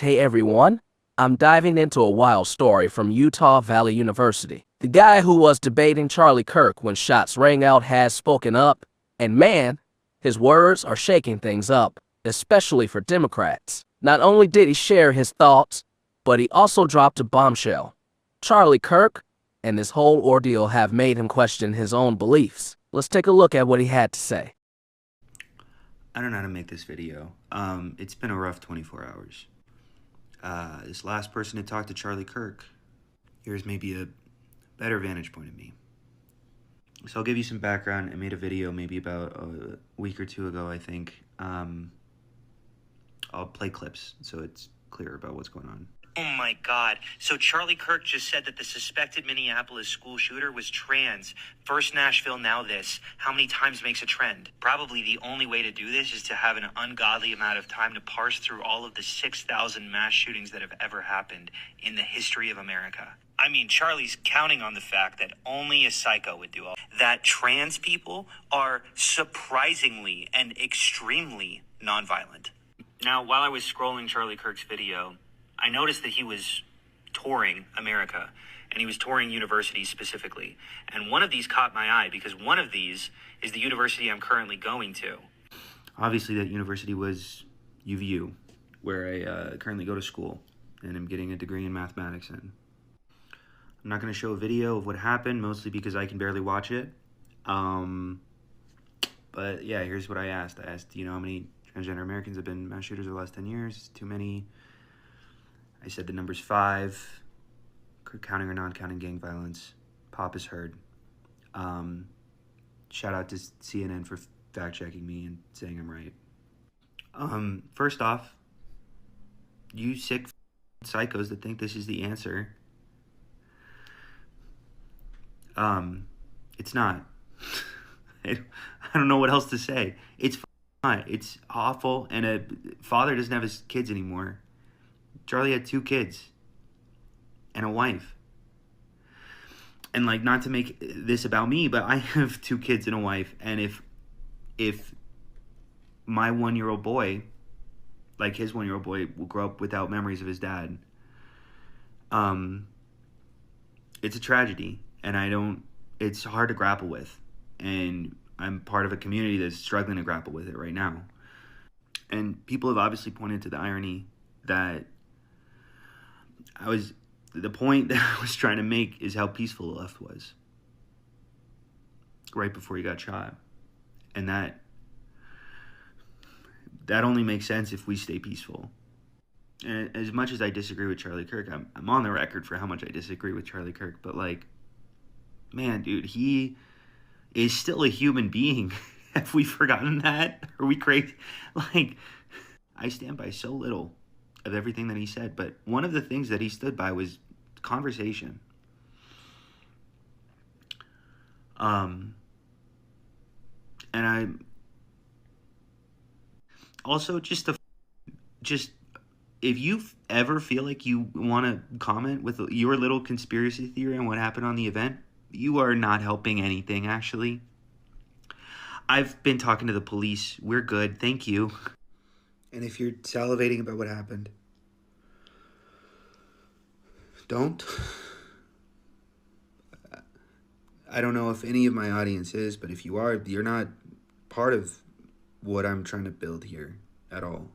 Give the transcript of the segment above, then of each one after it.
Hey everyone, I'm diving into a wild story from Utah Valley University. The guy who was debating Charlie Kirk when shots rang out has spoken up, and man, his words are shaking things up, especially for Democrats. Not only did he share his thoughts, but he also dropped a bombshell. Charlie Kirk and this whole ordeal have made him question his own beliefs. Let's take a look at what he had to say. I don't know how to make this video. It's been a rough 24 hours. This last person to talk to Charlie Kirk, here's maybe a better vantage point of me. So I'll give you some background. I made a video maybe about a week or two ago, I think. I'll play clips so it's clear about what's going on. Oh my God. So Charlie Kirk just said that the suspected Minneapolis school shooter was trans. First Nashville, now this. How many times makes a trend? Probably the only way to do this is to have an ungodly amount of time to parse through all of the 6,000 mass shootings that have ever happened in the history of America. I mean, Charlie's counting on the fact that only a psycho would do all that. Trans people are surprisingly and extremely nonviolent. Now, while I was scrolling Charlie Kirk's video, I noticed that he was touring America, and he was touring universities specifically. And one of these caught my eye because one of these is the university I'm currently going to. Obviously, that university was UVU, where I currently go to school, and I'm getting a degree in mathematics in. I'm not going to show a video of what happened, mostly because I can barely watch it. But yeah, here's what I asked. I asked, how many transgender Americans have been mass shooters over the last 10 years? Too many. I said the number's 5, counting or non-counting gang violence. Pop is heard. Shout out to CNN for fact-checking me and saying I'm right. First off, you sick psychos that think this is the answer. It's not. I don't know what else to say. It's not. It's awful, and a father doesn't have his kids anymore. Charlie had 2 kids and a wife. And not to make this about me, but I have 2 kids and a wife. And if my 1-year-old boy, his 1-year-old boy, will grow up without memories of his dad, it's a tragedy. And it's hard to grapple with. And I'm part of a community that's struggling to grapple with it right now. And people have obviously pointed to the irony that the point that I was trying to make is how peaceful the left was right before he got shot. And that only makes sense if we stay peaceful. And as much as I disagree with Charlie Kirk, I'm on the record for how much I disagree with Charlie Kirk, but man, dude, he is still a human being. Have we forgotten that? Are we crazy? I stand by so little of everything that he said, but one of the things that he stood by was conversation. And I also just if you ever feel like you want to comment with your little conspiracy theory on what happened on the event, you are not helping anything, actually. I've been talking to the police. We're good. Thank you. And if you're salivating about what happened, don't. I don't know if any of my audience is, but if you are, you're not part of what I'm trying to build here at all.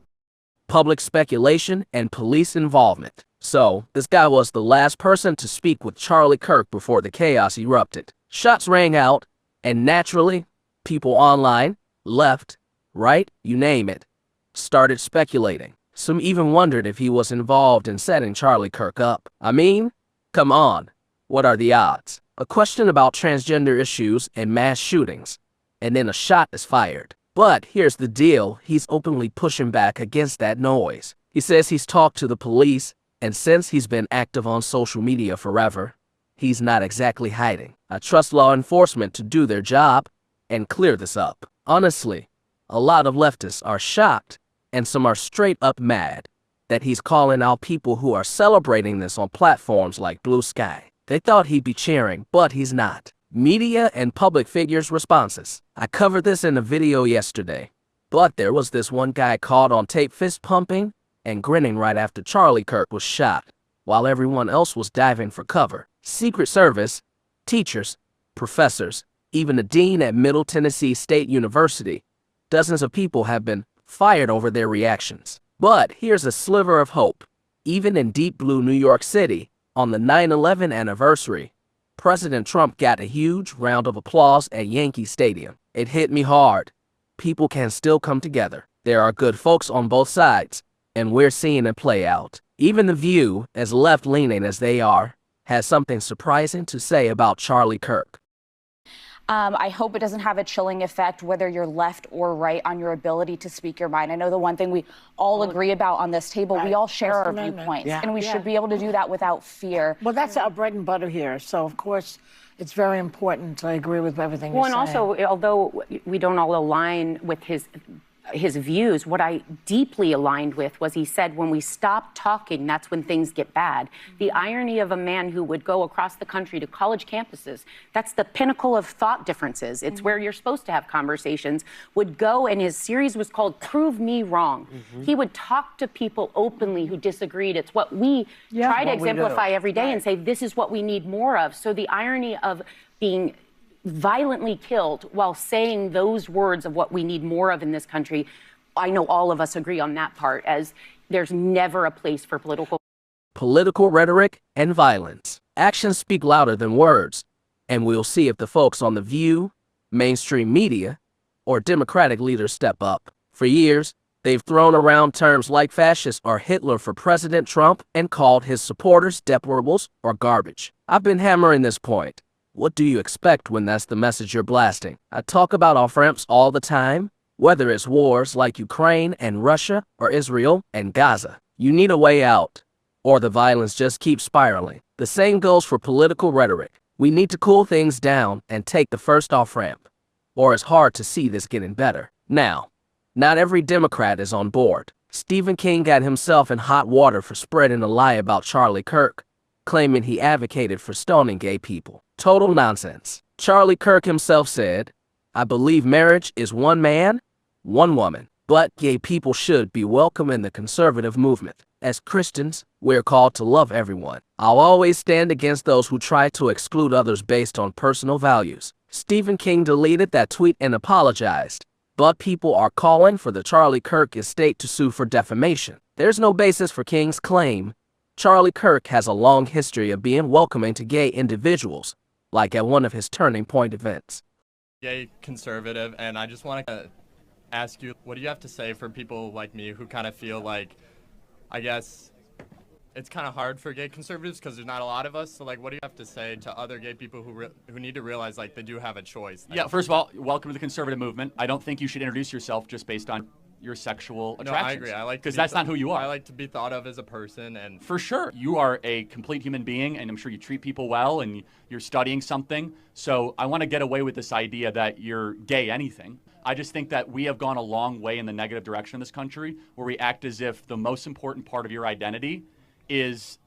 Public speculation and police involvement. So, this guy was the last person to speak with Charlie Kirk before the chaos erupted. Shots rang out, and naturally, people online, left, right, you name it, started speculating. Some even wondered if he was involved in setting Charlie Kirk up. I mean, come on, what are the odds? A question about transgender issues and mass shootings, and then a shot is fired. But here's the deal, he's openly pushing back against that noise. He says he's talked to the police, and since he's been active on social media forever, he's not exactly hiding. I trust law enforcement to do their job and clear this up. Honestly, a lot of leftists are shocked, and some are straight up mad that he's calling out people who are celebrating this on platforms like Blue Sky. They thought he'd be cheering, but he's not. Media and public figures' responses. I covered this in a video yesterday, but there was this one guy caught on tape fist pumping and grinning right after Charlie Kirk was shot, while everyone else was diving for cover. Secret Service, teachers, professors, even the dean at Middle Tennessee State University, dozens of people have been fired over their reactions. But here's a sliver of hope. Even in deep blue New York City, on the 9/11 anniversary, President Trump got a huge round of applause at Yankee Stadium. It hit me hard. People can still come together. There are good folks on both sides, and we're seeing it play out. Even The View, as left-leaning as they are, has something surprising to say about Charlie Kirk. I hope it doesn't have a chilling effect, whether you're left or right, on your ability to speak your mind. I know the one thing we all agree about on this table, we all share our viewpoints, and we should be able to do that without fear. Well, that's our bread and butter here. So, of course, it's very important. I agree with everything you're saying. Well, and also, although we don't all align with his views, what I deeply aligned with was he said, when we stop talking, that's when things get bad. The irony of a man who would go across the country to college campuses, that's the pinnacle of thought differences. It's where you're supposed to have conversations, would go, and his series was called Prove Me Wrong. He would talk to people openly who disagreed. It's what we try to exemplify every day and say, this is what we need more of. So the irony of being violently killed while saying those words of what we need more of in this country, I know all of us agree on that part, as there's never a place for political rhetoric and violence. Actions speak louder than words, and we'll see if the folks on The View, mainstream media, or Democratic leaders step up. For years, they've thrown around terms like fascist or Hitler for President Trump and called his supporters deplorables or garbage. I've been hammering this point. What do you expect when that's the message you're blasting? I talk about off-ramps all the time, whether it's wars like Ukraine and Russia or Israel and Gaza. You need a way out, or the violence just keeps spiraling. The same goes for political rhetoric. We need to cool things down and take the first off-ramp, or it's hard to see this getting better. Now, not every Democrat is on board. Stephen King got himself in hot water for spreading a lie about Charlie Kirk, claiming he advocated for stoning gay people. Total nonsense. Charlie Kirk himself said, "I believe marriage is one man, one woman, but gay people should be welcome in the conservative movement. As Christians, we're called to love everyone. I'll always stand against those who try to exclude others based on personal values." Stephen King deleted that tweet and apologized, but people are calling for the Charlie Kirk estate to sue for defamation. There's no basis for King's claim. Charlie Kirk has a long history of being welcoming to gay individuals, like at one of his Turning Point events. Gay conservative, and I just want to ask you, what do you have to say for people like me who kind of feel like, I guess, it's kind of hard for gay conservatives because there's not a lot of us, so like, what do you have to say to other gay people who need to realize like they do have a choice? Yeah, first of all, welcome to the conservative movement. I don't think you should introduce yourself just based on your sexual attractions. No, I agree. I like, because that's not who you are. I like to be thought of as a person, and for sure, you are a complete human being, and I'm sure you treat people well, and you're studying something. So I want to get away with this idea that you're gay anything. I just think that we have gone a long way in the negative direction in this country, where we act as if the most important part of your identity is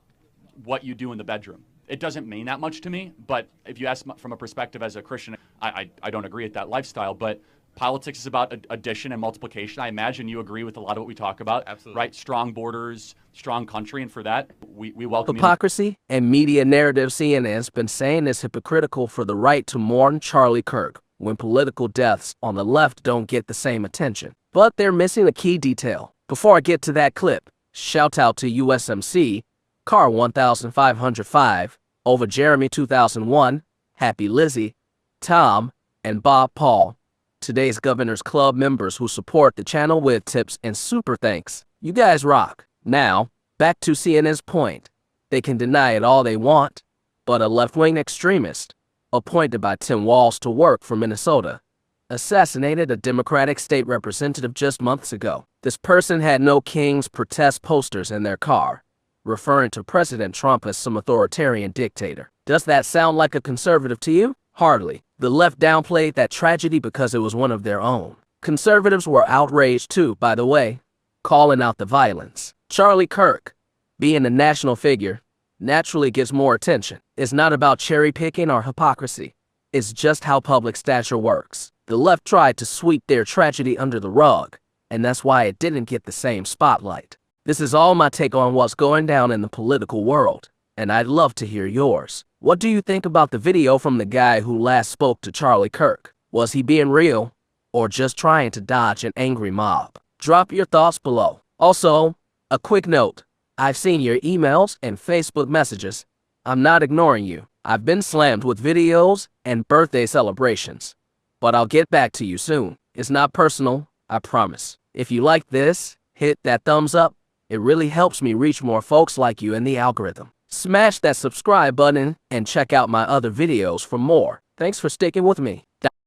what you do in the bedroom. It doesn't mean that much to me, but if you ask from a perspective as a Christian, I don't agree with that lifestyle, but politics is about addition and multiplication. I imagine you agree with a lot of what we talk about. Absolutely. Right? Strong borders, strong country, and for that, we welcome hypocrisy and media narrative. CNN's been saying is hypocritical for the right to mourn Charlie Kirk when political deaths on the left don't get the same attention. But they're missing a key detail. Before I get to that clip, shout out to USMC, Car 1505, Over Jeremy 2001, Happy Lizzie, Tom, and Bob Paul, today's Governor's Club members who support the channel with tips and super thanks. You guys rock. Now, back to CNN's point. They can deny it all they want, but a left-wing extremist, appointed by Tim Walz to work for Minnesota, assassinated a Democratic state representative just months ago. This person had no King's protest posters in their car, referring to President Trump as some authoritarian dictator. Does that sound like a conservative to you? Hardly. The left downplayed that tragedy because it was one of their own. Conservatives were outraged too, by the way, calling out the violence. Charlie Kirk, being a national figure, naturally gets more attention. It's not about cherry picking or hypocrisy. It's just how public stature works. The left tried to sweep their tragedy under the rug, and that's why it didn't get the same spotlight. This is all my take on what's going down in the political world, and I'd love to hear yours. What do you think about the video from the guy who last spoke to Charlie Kirk? Was he being real, or just trying to dodge an angry mob? Drop your thoughts below. Also, a quick note. I've seen your emails and Facebook messages. I'm not ignoring you. I've been slammed with videos and birthday celebrations. But I'll get back to you soon. It's not personal, I promise. If you like this, hit that thumbs up. It really helps me reach more folks like you in the algorithm. Smash that subscribe button and check out my other videos for more. Thanks for sticking with me.